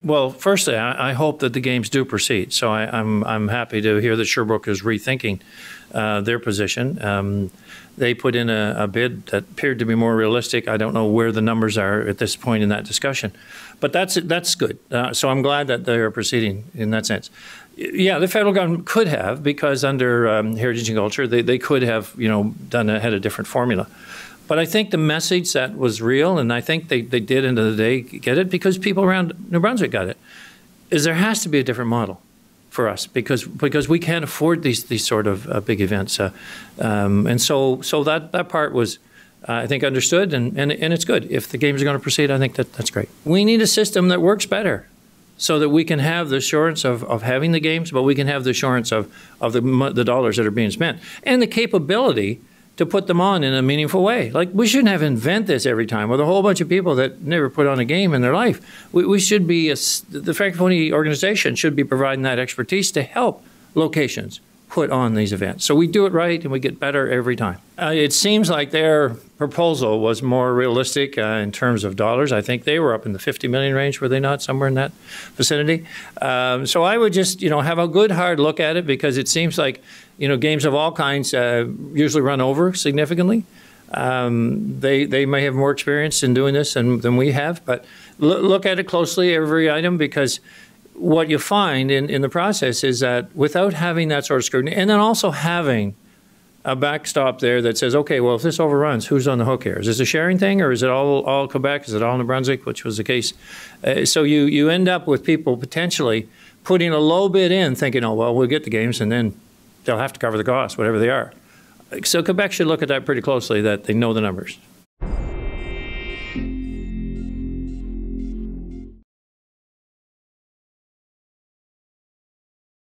Well, firstly, I hope that the games do proceed. So I'm happy to hear that Sherbrooke is rethinking their position. They put in a bid that appeared to be more realistic. I don't know where the numbers are at this point in that discussion, but that's good. So I'm glad that they are proceeding in that sense. Yeah, the federal government could have, because under Heritage and Culture, they could have, had a different formula. But I think the message that was real, and I think they did, end of the day, get it, because people around New Brunswick got it, is there has to be a different model for us, because we can't afford these sort of big events. And so that part was, I think, understood, and it's good. If the games are going to proceed, I think that's great. We need a system that works better, so that we can have the assurance of having the games, but we can have the assurance of the dollars that are being spent, and the capability to put them on in a meaningful way. Like, we shouldn't have invent this every time with a whole bunch of people that never put on a game in their life. We should be, the Francophonie organization should be providing that expertise to help locations put on these events. So we do it right, and we get better every time. It seems like their proposal was more realistic in terms of dollars. I think they were up in the 50 million range, were they not, somewhere in that vicinity? So I would just, have a good hard look at it, because it seems like, games of all kinds usually run over significantly. They may have more experience in doing this than we have, but look at it closely, every item, because what you find in the process is that without having that sort of scrutiny, and then also having a backstop there that says, okay, well, if this overruns, who's on the hook here? Is this a sharing thing, or is it all Quebec? Is it all New Brunswick, which was the case? So you end up with people potentially putting a low bid in, thinking, oh, well, we'll get the games, and then they'll have to cover the costs, whatever they are. So Quebec should look at that pretty closely, that they know the numbers.